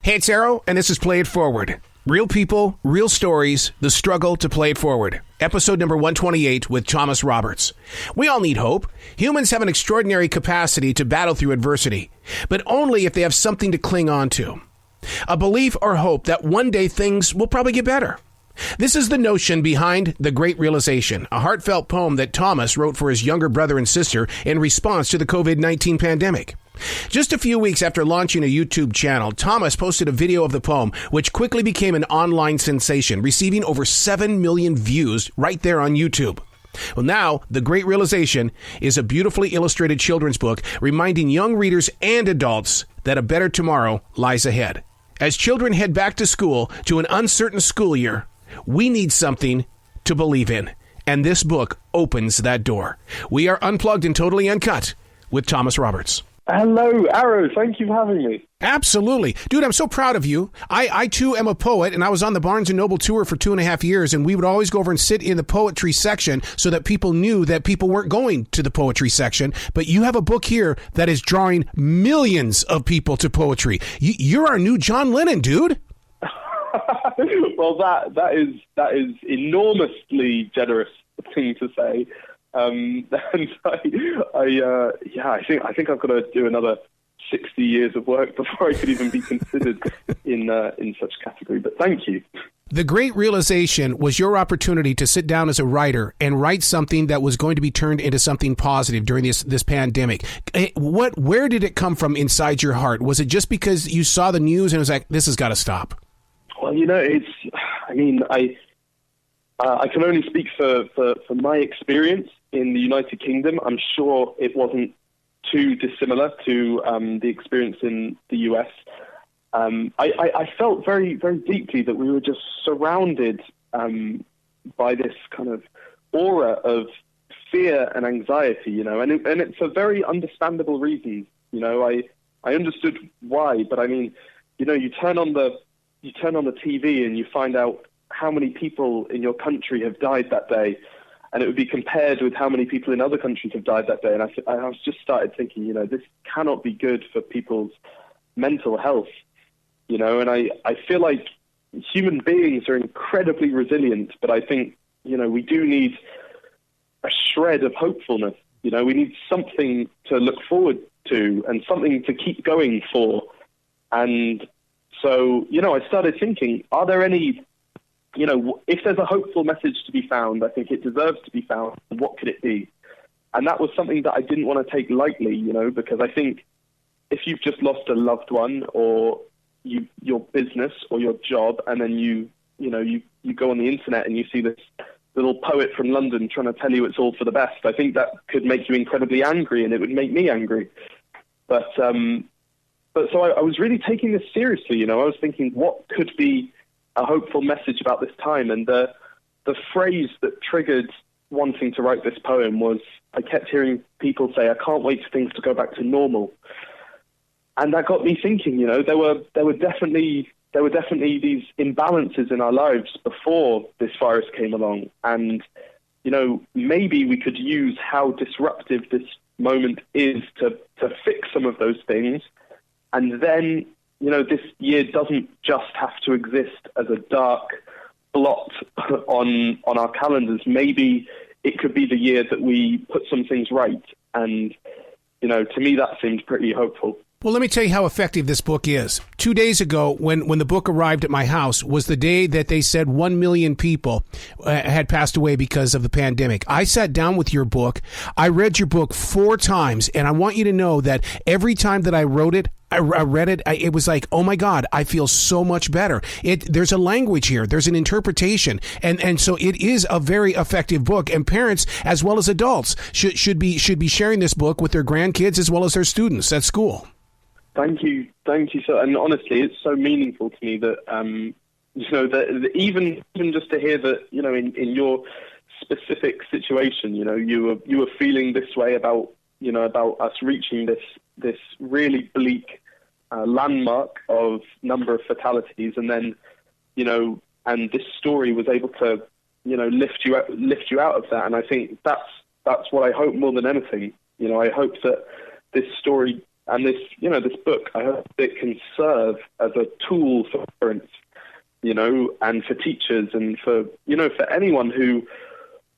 Hey, it's Arrow, and this is Play It Forward. Real people, real stories, the struggle to play it forward. Episode number 128 with Thomas Roberts. We all need hope. Humans have an extraordinary capacity to battle through adversity, but only if they have something to cling on to. A belief or hope that one day things will probably get better. This is the notion behind The Great Realization, a heartfelt poem that Thomas wrote for his younger brother and sister in response to the COVID-19 pandemic. Just a few weeks after launching a YouTube channel, Thomas posted a video of the poem, which quickly became an online sensation, receiving over 7 million views right there on YouTube. Well, now, The Great Realization is a beautifully illustrated children's book reminding young readers and adults that a better tomorrow lies ahead. As children head back to school to an uncertain school year, we need something to believe in, and this book opens that door. We are unplugged and totally uncut with Thomas Roberts. Hello, Arrow. Thank you for having me. Absolutely. Dude, I'm so proud of you. I too, am a poet, and I was on the Barnes & Noble tour for 2.5 years, and we would always go over and sit in the poetry section so that people knew that people weren't going to the poetry section. But you have a book here that is drawing millions of people to poetry. You're our new John Lennon, dude. Well, that is enormously generous thing to say. And I think I've got to do another 60 years of work before I could even be considered in such category. But thank you. The Great Realization was your opportunity to sit down as a writer and write something that was going to be turned into something positive during this pandemic. Where did it come from inside your heart? Was it just because you saw the news and it was like, this has got to stop? Well, I can only speak for my experience in the United Kingdom. I'm sure it wasn't too dissimilar to the experience in the US. I felt very, very deeply that we were just surrounded by this kind of aura of fear and anxiety, and it's for very understandable reasons. I understood why, but I mean, you turn on the TV and you find out how many people in your country have died that day, and it would be compared with how many people in other countries have died that day. And I was just started thinking, this cannot be good for people's mental health, and I feel like human beings are incredibly resilient, but I think, we do need a shred of hopefulness. We need something to look forward to and something to keep going for. And so, I started thinking, are there any, if there's a hopeful message to be found, I think it deserves to be found. What could it be? And that was something that I didn't want to take lightly, because I think if you've just lost a loved one or your business or your job, and then you go on the internet and you see this little poet from London trying to tell you it's all for the best, I think that could make you incredibly angry, and it would make me angry. But so I was really taking this seriously. I was thinking, what could be a hopeful message about this time? And the phrase that triggered wanting to write this poem was, I kept hearing people say, I can't wait for things to go back to normal. And that got me thinking, there were definitely these imbalances in our lives before this virus came along. And, maybe we could use how disruptive this moment is to fix some of those things. And then, this year doesn't just have to exist as a dark blot on our calendars. Maybe it could be the year that we put some things right. And, to me, that seemed pretty hopeful. Well, let me tell you how effective this book is. 2 days ago, when the book arrived at my house, was the day that they said 1 million people had passed away because of the pandemic. I sat down with your book. I read your book 4 times, and I want you to know that every time that I read it, it was like, oh my God, I feel so much better. There's a language here. There's an interpretation. And so it is a very effective book. And parents, as well as adults, should be sharing this book with their grandkids as well as their students at school. Thank you. So, and honestly, it's so meaningful to me that, that even just to hear that, in your specific situation, you were feeling this way about us reaching this really bleak landmark of number of fatalities, and then, and this story was able to, lift you out of that. And I think that's what I hope more than anything. I hope that this story And this book, I hope it can serve as a tool for parents, and for teachers and for anyone who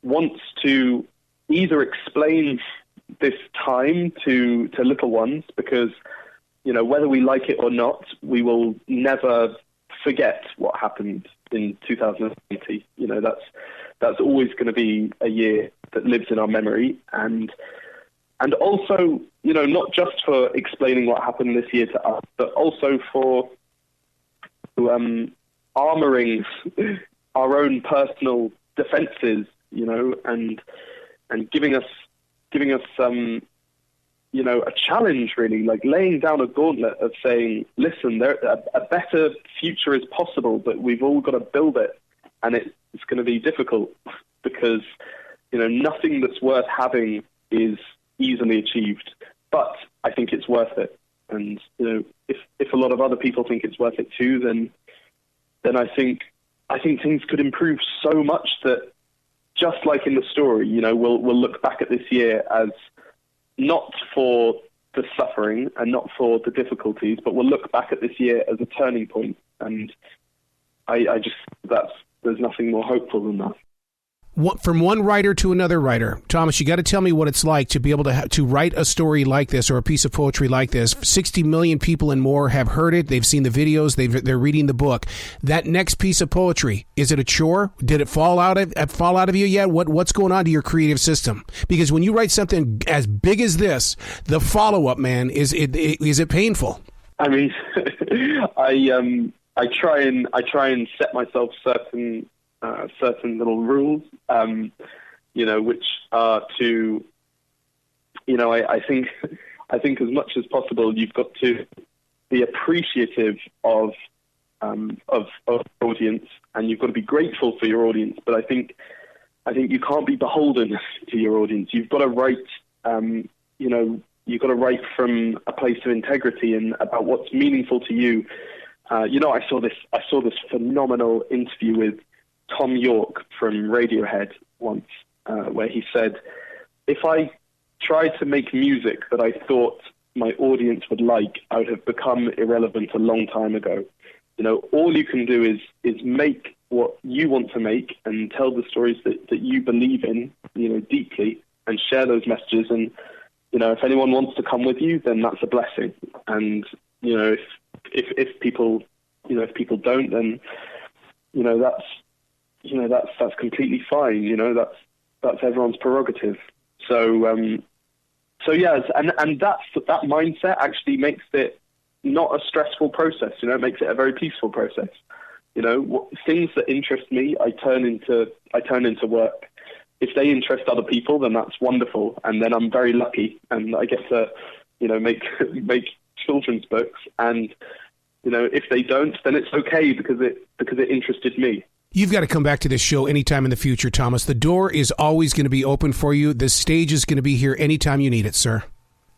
wants to either explain this time to little ones, because, whether we like it or not, we will never forget what happened in 2020. That's always going to be a year that lives in our memory. And also, not just for explaining what happened this year to us, but also for armoring our own personal defenses, and giving us a challenge, really, like laying down a gauntlet of saying, listen, a better future is possible, but we've all got to build it, and it's going to be difficult because, nothing that's worth having is easily achieved, but I think it's worth it. And, if a lot of other people think it's worth it too, then I think things could improve so much that, just like in the story, we'll look back at this year as not for the suffering and not for the difficulties, but we'll look back at this year as a turning point. And there's nothing more hopeful than that. From one writer to another writer, Thomas, you got to tell me what it's like to be able to write a story like this or a piece of poetry like this. 60 million people and more have heard it. They've seen the videos. They're reading the book. That next piece of poetry, is it a chore? Did it fall out of you yet? What's going on to your creative system? Because when you write something as big as this, the follow-up, man, is it painful? I mean, I try and set myself certain little rules, which are to, I think as much as possible, you've got to be appreciative of audience, and you've got to be grateful for your audience. But I think you can't be beholden to your audience. You've got to write, you've got to write from a place of integrity and about what's meaningful to you. I saw this phenomenal interview with Tom York from Radiohead once, where he said, if I tried to make music that I thought my audience would like, I would have become irrelevant a long time ago. All you can do is make what you want to make and tell the stories that you believe in, deeply, and share those messages. And, if anyone wants to come with you, then that's a blessing. And, if people don't, then, that's completely fine. That's everyone's prerogative. So yes, and that mindset actually makes it not a stressful process. It makes it a very peaceful process. Things that interest me, I turn into work. If they interest other people, then that's wonderful, and then I'm very lucky, and I get to, make children's books. And if they don't, then it's okay because it interested me. You've got to come back to this show anytime in the future, Thomas. The door is always going to be open for you. The stage is going to be here anytime you need it, sir.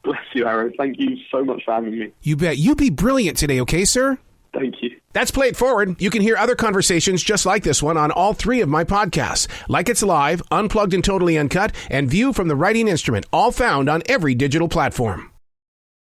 Bless you, Aaron. Thank you so much for having me. You bet. You be brilliant today, okay, sir? Thank you. That's Play It Forward. You can hear other conversations just like this one on all 3 of my podcasts. Like It's Live, Unplugged and Totally Uncut, and View from the Writing Instrument, all found on every digital platform.